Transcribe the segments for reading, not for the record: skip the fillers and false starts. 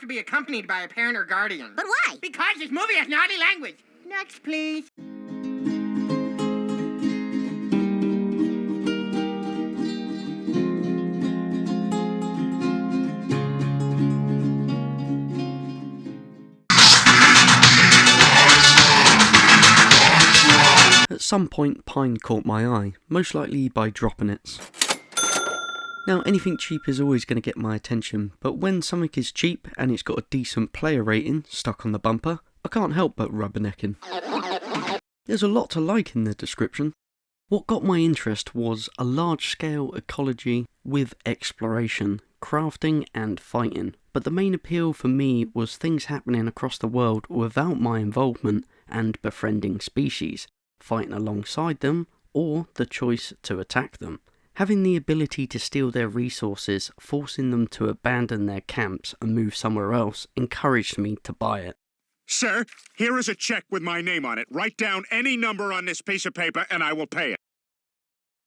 To be accompanied by a parent or guardian. But why? Because this movie has naughty language. Next, please. At some point, Pine caught my eye, most likely by dropping it. Now, anything cheap is always going to get my attention, but when something is cheap and it's got a decent player rating stuck on the bumper, I can't help but rubbernecking. There's a lot to like in the description. What got my interest was a large-scale ecology with exploration, crafting and fighting, but the main appeal for me was things happening across the world without my involvement and befriending species, fighting alongside them, or the choice to attack them. Having the ability to steal their resources, forcing them to abandon their camps and move somewhere else, encouraged me to buy it. Sir, here is a check with my name on it. Write down any number on this piece of paper and I will pay it.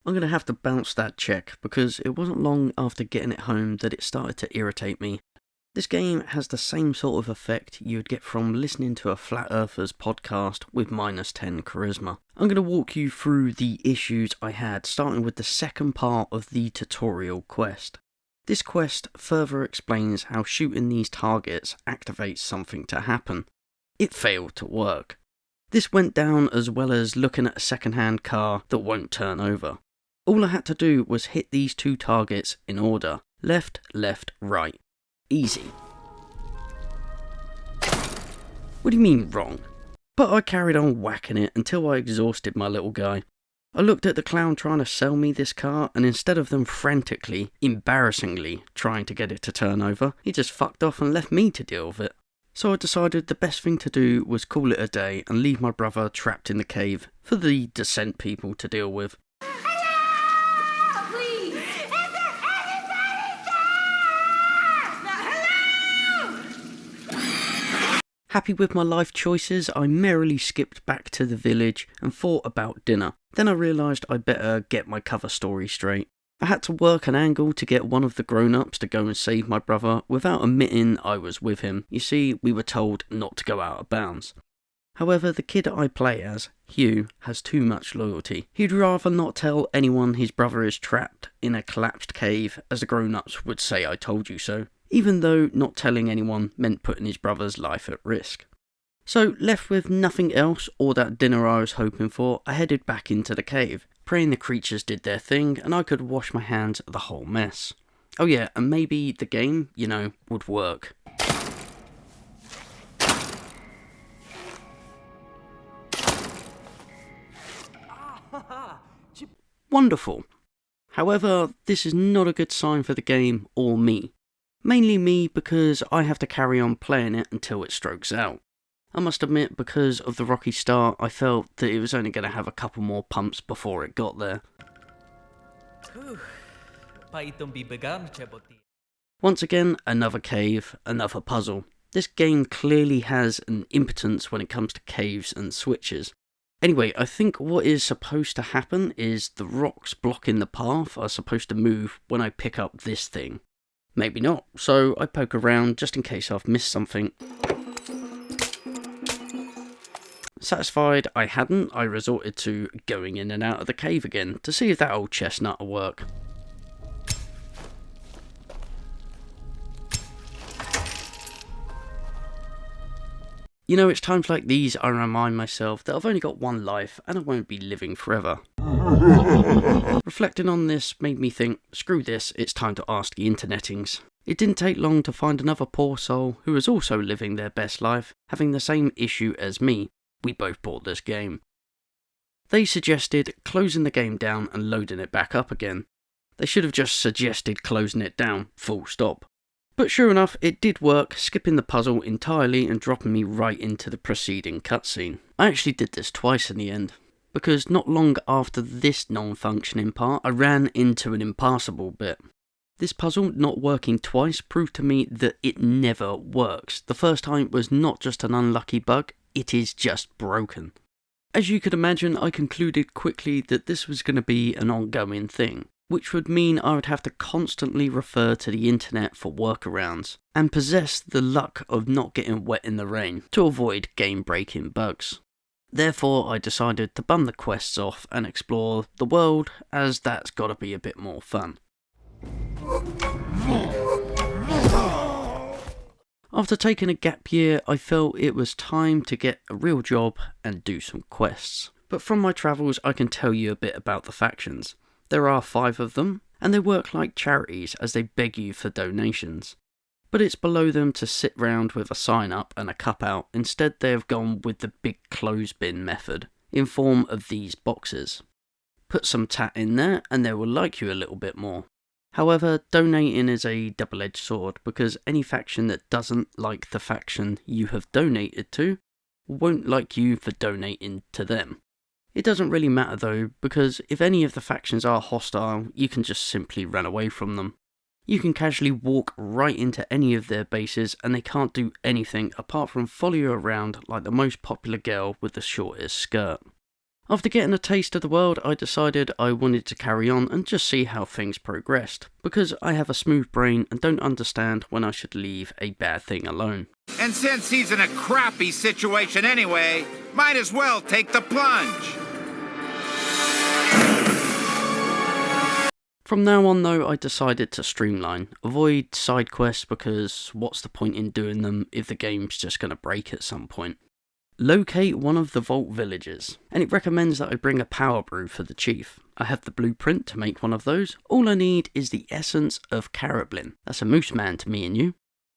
I'm going to have to bounce that check, because it wasn't long after getting it home that it started to irritate me. This game has the same sort of effect you'd get from listening to a Flat Earthers podcast with -10 charisma. I'm going to walk you through the issues I had, starting with the second part of the tutorial quest. This quest further explains how shooting these targets activates something to happen. It failed to work. This went down as well as looking at a second-hand car that won't turn over. All I had to do was hit these two targets in order: left, left, right. Easy. What do you mean wrong? But I carried on whacking it until I exhausted my little guy. I looked at the clown trying to sell me this car, and instead of them frantically, embarrassingly trying to get it to turn over, he just fucked off and left me to deal with it. So I decided the best thing to do was call it a day and leave my brother trapped in the cave for the Descent people to deal with. Happy with my life choices, I merrily skipped back to the village and thought about dinner. Then I realised I'd better get my cover story straight. I had to work an angle to get one of the grown-ups to go and save my brother without admitting I was with him. You see, we were told not to go out of bounds. However, the kid I play as, Hugh, has too much loyalty. He'd rather not tell anyone his brother is trapped in a collapsed cave, as the grown-ups would say I told you so, even though not telling anyone meant putting his brother's life at risk. So, left with nothing else or that dinner I was hoping for, I headed back into the cave, praying the creatures did their thing and I could wash my hands of the whole mess. Oh yeah, and maybe the game, would work. Wonderful. However, this is not a good sign for the game or me. Mainly me, because I have to carry on playing it until it strokes out. I must admit, because of the rocky start, I felt that it was only going to have a couple more pumps before it got there. Once again, another cave, another puzzle. This game clearly has an impotence when it comes to caves and switches. Anyway, I think what is supposed to happen is the rocks blocking the path are supposed to move when I pick up this thing. Maybe not, so I poke around just in case I've missed something. Satisfied I hadn't, I resorted to going in and out of the cave again to see if that old chestnut will work. It's times like these I remind myself that I've only got one life and I won't be living forever. Reflecting on this made me think, screw this, it's time to ask the internetings. It didn't take long to find another poor soul who was also living their best life, having the same issue as me. We both bought this game. They suggested closing the game down and loading it back up again. They should have just suggested closing it down, full stop. But sure enough, it did work, skipping the puzzle entirely and dropping me right into the preceding cutscene. I actually did this twice in the end, because not long after this non-functioning part, I ran into an impassable bit. This puzzle not working twice proved to me that it never works. The first time was not just an unlucky bug, it is just broken. As you could imagine, I concluded quickly that this was going to be an ongoing thing. which would mean I would have to constantly refer to the internet for workarounds, and possess the luck of not getting wet in the rain to avoid game-breaking bugs. Therefore, I decided to bum the quests off and explore the world, as that's gotta be a bit more fun. After taking a gap year, I felt it was time to get a real job and do some quests. But from my travels, I can tell you a bit about the factions. There are 5 of them, and they work like charities as they beg you for donations. But it's below them to sit round with a sign up and a cup out. Instead, they have gone with the big clothes bin method, in form of these boxes. Put some tat in there and they will like you a little bit more. However, donating is a double-edged sword, because any faction that doesn't like the faction you have donated to won't like you for donating to them. It doesn't really matter though, because if any of the factions are hostile, you can just simply run away from them. You can casually walk right into any of their bases and they can't do anything apart from follow you around like the most popular girl with the shortest skirt. After getting a taste of the world, I decided I wanted to carry on and just see how things progressed, because I have a smooth brain and don't understand when I should leave a bad thing alone. And since he's in a crappy situation anyway, might as well take the plunge. From now on though, I decided to streamline, avoid side quests, because what's the point in doing them if the game's just going to break at some point. Locate one of the Vault villages, and it recommends that I bring a power brew for the chief. I have the blueprint to make one of those. All I need is the essence of Carablin. That's a moose man to me and you.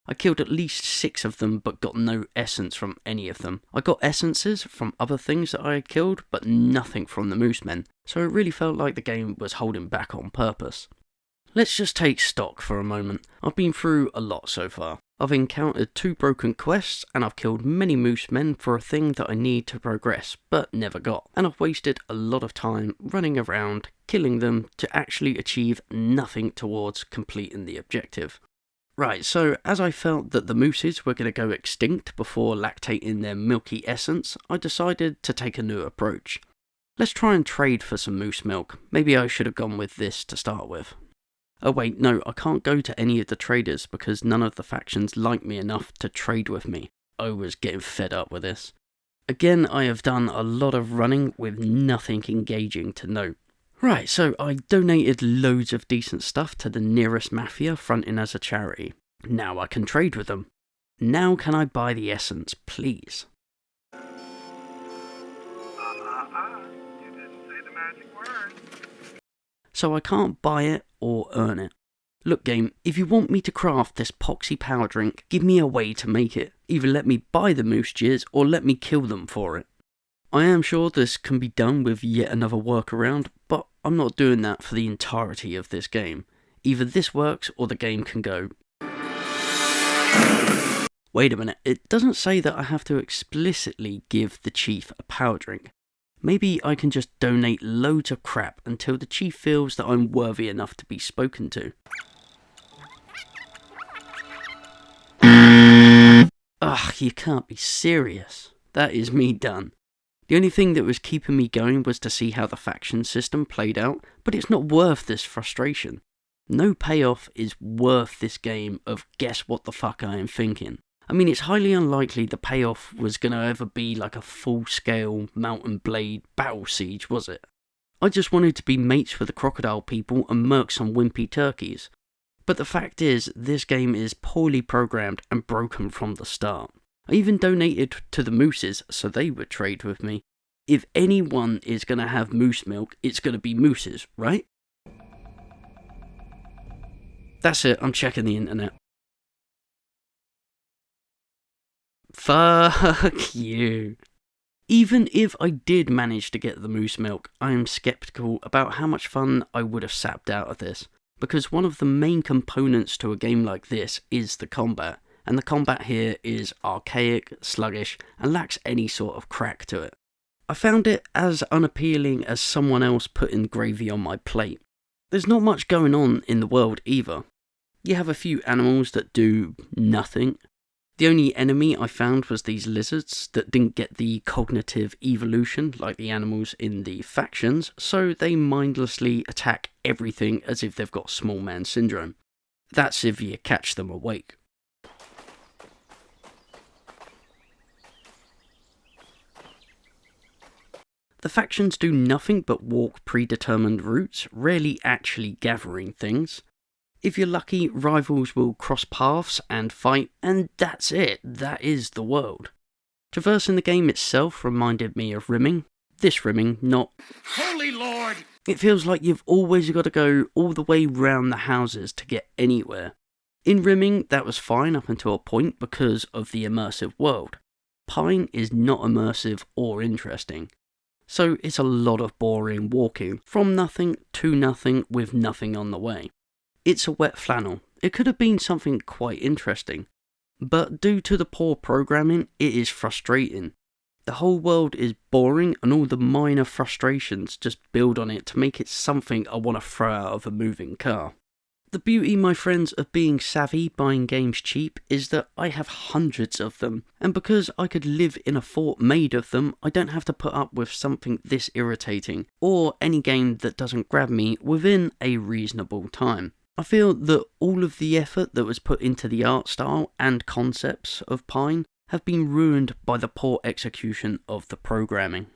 I killed at least 6 of them but got no essence from any of them. I got essences from other things that I had killed but nothing from the moose men, so it really felt like the game was holding back on purpose. Let's just take stock for a moment. I've been through a lot so far. I've encountered 2 broken quests, and I've killed many moose men for a thing that I need to progress, but never got. And I've wasted a lot of time running around, killing them to actually achieve nothing towards completing the objective. Right, so as I felt that the mooses were going to go extinct before lactating their milky essence, I decided to take a new approach. Let's try and trade for some moose milk. Maybe I should have gone with this to start with. Oh wait, no, I can't go to any of the traders because none of the factions like me enough to trade with me. I was getting fed up with this. Again, I have done a lot of running with nothing engaging to note. Right, so I donated loads of decent stuff to the nearest mafia fronting as a charity. Now I can trade with them. Now can I buy the essence, please? You didn't say the magic word. So I can't buy it or earn it. Look game, if you want me to craft this poxy power drink, give me a way to make it. Either let me buy the moose jizz or let me kill them for it. I am sure this can be done with yet another workaround, but I'm not doing that for the entirety of this game. Either this works or the game can go. Wait a minute, it doesn't say that I have to explicitly give the chief a power drink. Maybe I can just donate loads of crap until the chief feels that I'm worthy enough to be spoken to. Ugh, you can't be serious. That is me done. The only thing that was keeping me going was to see how the faction system played out, but it's not worth this frustration. No payoff is worth this game of guess what the fuck I am thinking. I mean, it's highly unlikely the payoff was going to ever be like a full-scale Mount and Blade battle siege, was it? I just wanted to be mates with the crocodile people and murk some wimpy turkeys. But the fact is, this game is poorly programmed and broken from the start. I even donated to the mooses so they would trade with me. If anyone is going to have moose milk, it's going to be mooses, right? That's it, I'm checking the internet. Fuck you. Even if I did manage to get the moose milk, I am skeptical about how much fun I would have sapped out of this. Because one of the main components to a game like this is the combat. And the combat here is archaic, sluggish, and lacks any sort of crack to it. I found it as unappealing as someone else putting gravy on my plate. There's not much going on in the world either. You have a few animals that do nothing. The only enemy I found was these lizards that didn't get the cognitive evolution like the animals in the factions, so they mindlessly attack everything as if they've got small man syndrome. That's if you catch them awake. The factions do nothing but walk predetermined routes, rarely actually gathering things. If you're lucky, rivals will cross paths and fight, and that's it, that is the world. Traversing the game itself reminded me of rimming. This rimming, not Holy Lord! It feels like you've always got to go all the way round the houses to get anywhere. In rimming, that was fine up until a point because of the immersive world. Pine is not immersive or interesting. So it's a lot of boring walking, from nothing to nothing with nothing on the way. It's a wet flannel. It could have been something quite interesting. But due to the poor programming, it is frustrating. The whole world is boring and all the minor frustrations just build on it to make it something I want to throw out of a moving car. The beauty, my friends, of being savvy buying games cheap is that I have hundreds of them, and because I could live in a fort made of them, I don't have to put up with something this irritating, or any game that doesn't grab me within a reasonable time. I feel that all of the effort that was put into the art style and concepts of Pine have been ruined by the poor execution of the programming.